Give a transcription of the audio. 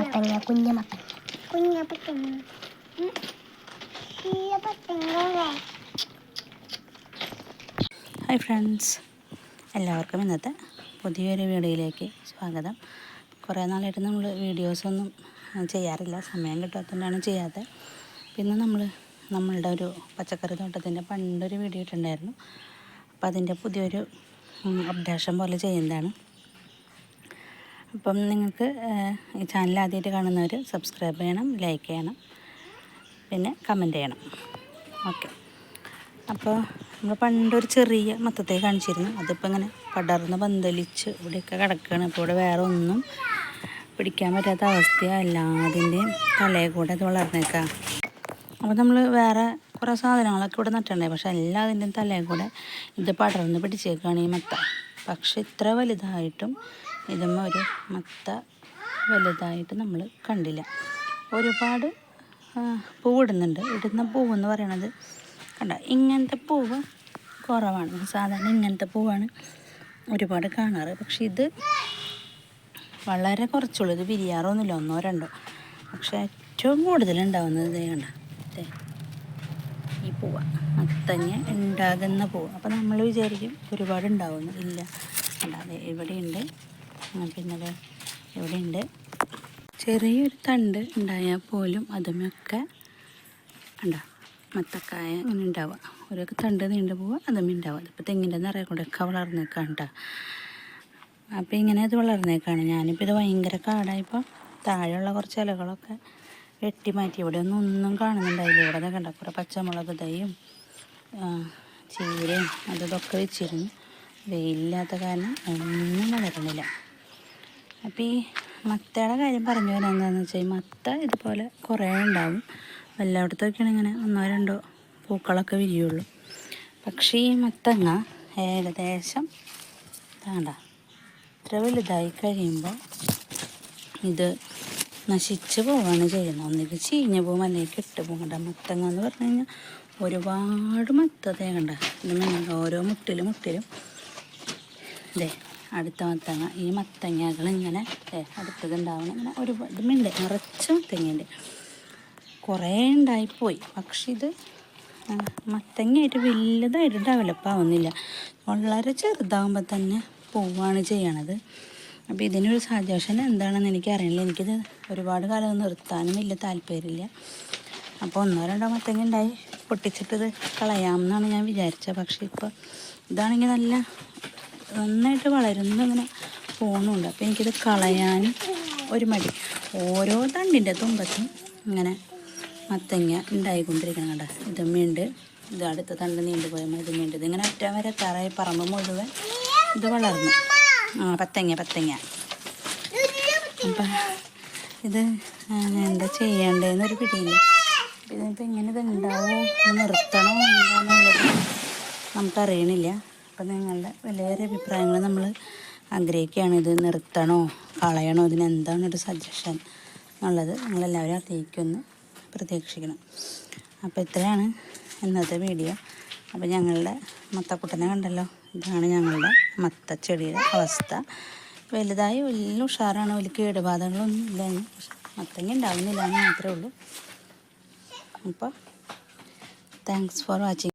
മത്തങ്ങ കുഞ്ഞ മത്തങ്ങ ഹായ് ഫ്രണ്ട്സ്, എല്ലാവർക്കും ഇന്നത്തെ പുതിയൊരു വീഡിയോയിലേക്ക് സ്വാഗതം. കുറേ നാളായിട്ട് നമ്മൾ വീഡിയോസൊന്നും ചെയ്യാറില്ല, സമയം കിട്ടാത്തതുകൊണ്ടാണ് ചെയ്യാത്തത്. പിന്നെ നമ്മളുടെ ഒരു പച്ചക്കറി തോട്ടത്തിൻ്റെ പണ്ടൊരു വീഡിയോ ഇട്ടുണ്ടായിരുന്നു. അപ്പോൾ അതിൻ്റെ പുതിയൊരു അപ്ഡേഷൻ പോലെ ചെയ്യുന്നതാണ്. അപ്പം നിങ്ങൾക്ക് ഈ ചാനൽ ആദ്യമായിട്ട് കാണുന്നവർ സബ്സ്ക്രൈബ് ചെയ്യണം, ലൈക്ക് ചെയ്യണം, പിന്നെ കമൻറ്റ് ചെയ്യണം. ഓക്കെ. അപ്പോൾ നമ്മൾ പണ്ടൊരു ചെറിയ മത്തത്തെ കാണിച്ചിരുന്നു. അതിപ്പോൾ ഇങ്ങനെ പടർന്ന് പന്തലിച്ച് ഇവിടെയൊക്കെ കിടക്കുകയാണ്. അപ്പോൾ ഇവിടെ വേറെ ഒന്നും പിടിക്കാൻ പറ്റാത്ത അവസ്ഥയാണ്. എല്ലാതിൻ്റെയും തലയിൽ കൂടെ അത് വളർന്നേക്കാം. അപ്പോൾ നമ്മൾ വേറെ കുറേ സാധനങ്ങളൊക്കെ ഇവിടെ നട്ടുണ്ടായി, പക്ഷേ എല്ലാതിൻ്റെയും തലയിൽ കൂടെ ഇത് പടർന്ന് പിടിച്ചേക്കാണ് ഈ മത്ത. പക്ഷെ ഇത്ര വലുതായിട്ടും ഇതുമ്മ ഒരു മത്ത വലുതായിട്ട് നമ്മൾ കണ്ടില്ല. ഒരുപാട് പൂവിടുന്നുണ്ട്. ഇടുന്ന പൂവെന്ന് പറയണത് കണ്ട, ഇങ്ങനത്തെ പൂവ് കുറവാണ്. സാധാരണ ഇങ്ങനത്തെ പൂവാണ് ഒരുപാട് കാണാറ്. പക്ഷെ ഇത് വളരെ കുറച്ചുള്ളൂ. ഇത് വിരിയാറൊന്നുമില്ല, ഒന്നോ രണ്ടോ. പക്ഷെ ഏറ്റവും കൂടുതൽ ഉണ്ടാകുന്നത് കണ്ട ഈ പൂവ, മത്തങ്ങ ഉണ്ടാകുന്ന പൂവ്. അപ്പോൾ നമ്മൾ വിചാരിക്കും ഒരുപാട് ഉണ്ടാവുന്നു. ഇല്ല, അല്ലാതെ ഇവിടെയുണ്ട്, പിന്നെ ഇവിടെയുണ്ട്. ചെറിയൊരു തണ്ട് ഉണ്ടായാൽ പോലും അതുമൊക്കെ ഉണ്ടാ മത്തക്കായ ഇങ്ങനെ ഉണ്ടാവുക. ഒരു തണ്ട് നീണ്ടു പോവുക, അതും ഉണ്ടാവുക. അതിപ്പോൾ തെങ്ങിൻ്റെ നിറയെ കൂടെയൊക്കെ വളർന്നേക്കാണ് കേട്ടോ. അപ്പോൾ ഇങ്ങനെ അത് വളർന്നേക്കാണ്. ഞാനിപ്പോൾ ഇത് ഭയങ്കര കാടായപ്പോൾ താഴെയുള്ള കുറച്ച് ഇലകളൊക്കെ വെട്ടി മാറ്റി. ഇവിടെ ഒന്നും കാണുന്നുണ്ടായില്ല. ഇവിടെ കണ്ട കുറേ പച്ചമുളക് തൈയും ചീരയും അതൊക്കെ വെച്ചിരുന്നു. വെയിലില്ലാത്ത കാരണം ഒന്നും വളരണില്ല. അപ്പോൾ ഈ മത്തയുടെ കാര്യം പറഞ്ഞു വരാൻ എന്താണെന്ന് വെച്ചാൽ, ഈ മത്ത ഇതുപോലെ കുറേ ഉണ്ടാവും. എല്ലായിടത്തൊക്കെയാണ് ഇങ്ങനെ ഒന്നോ രണ്ടോ പൂക്കളൊക്കെ വിരിയുള്ളൂ. പക്ഷേ ഈ മത്തങ്ങ ഏകദേശം വേണ്ട ഇത്ര വലുതായി കഴിയുമ്പോൾ ഇത് നശിച്ച് പോവുകയാണ് ചെയ്യുന്നത്. ഒന്നിക്ക് ചീഞ്ഞ് പോകും, അല്ലെങ്കിൽ കെട്ട് പോകും. കണ്ട, മത്തങ്ങ എന്ന് പറഞ്ഞു കഴിഞ്ഞാൽ ഒരുപാട് മത്തതേ കണ്ട. ഇത് ഓരോ മുട്ടിലും ഇതേ അടുത്ത മത്തങ്ങ. ഈ മത്തങ്ങകൾ ഇങ്ങനെ അടുത്തതുണ്ടാവണം. ഇങ്ങനെ ഒരുപാട് ഇതുമുണ്ട്, നിറച്ച് മത്തങ്ങയുണ്ട്. കുറേ ഉണ്ടായിപ്പോയി. പക്ഷെ ഇത് മത്തങ്ങയായിട്ട് വലുതായിട്ട് ഡെവലപ്പ് ആവുന്നില്ല. വളരെ ചെറുതാകുമ്പോൾ തന്നെ പോവുകയാണ് ചെയ്യണത്. അപ്പോൾ ഇതിനൊരു സജഷൻ എന്താണെന്ന് എനിക്കറിയില്ല. എനിക്കിത് ഒരുപാട് കാലം നിർത്താനും വലിയ താല്പര്യമില്ല. അപ്പോൾ ഒന്നോ രണ്ടോ മത്തങ്ങ ഉണ്ടായി പൊട്ടിച്ചിട്ടത് കളയാമെന്നാണ് ഞാൻ വിചാരിച്ചത്. പക്ഷേ ഇപ്പോൾ ഇതാണെങ്കിൽ നന്നായിട്ട് വളരുന്നു, ഇങ്ങനെ പോകുന്നുണ്ട്. അപ്പോൾ എനിക്കിത് കളയാനും ഒരു മടി. ഓരോ തണ്ടിൻ്റെ തുമ്പത്തും ഇങ്ങനെ മത്തങ്ങ ഉണ്ടായിക്കൊണ്ടിരിക്കണം. കണ്ട, ഇതുമ്മയുണ്ട്. ഇത് അടുത്ത തണ്ട് നീണ്ടുപോയാൽ ഇതുമ്മയുണ്ട്. ഇതിങ്ങനെ അറ്റം വരെ തറയി പറമ്പ് മുഴുവൻ ഇത് വളർന്നു. പത്തങ്ങ. അപ്പം ഇത് എന്താ ചെയ്യേണ്ടതെന്നൊരു പിടിയില്ല. ഇതിപ്പോൾ എങ്ങനെ ഇത് ഉണ്ടാവുമോ, നിർത്തണോ എന്താണെന്നുള്ളത് നമുക്കറിയണില്ല. അപ്പം നിങ്ങളുടെ വലിയൊരു അഭിപ്രായങ്ങൾ നമ്മൾ ആഗ്രഹിക്കുകയാണ്. ഇത് നിർത്തണോ കളയണോ, ഇതിനെന്താണ് ഒരു സജഷൻ എന്നുള്ളത് നിങ്ങളെല്ലാവരും അറിയിക്കുമെന്ന് പ്രതീക്ഷിക്കണം. അപ്പോൾ ഇത്രയാണ് ഇന്നത്തെ വീഡിയോ. അപ്പോൾ ഞങ്ങളുടെ മത്തക്കുട്ടനെ കണ്ടല്ലോ, ഇതാണ് ഞങ്ങളുടെ മത്തച്ചെടിയുടെ അവസ്ഥ. വലുതായി വലിയ ഉഷാറാണ്, വലിയ കേടുബാധകളൊന്നും ഇല്ല. പക്ഷെ മത്തങ്ങ ഉണ്ടാവുന്നില്ല എന്ന് മാത്രമേ ഉള്ളൂ. അപ്പോൾ താങ്ക്സ് ഫോർ വാച്ചിങ്.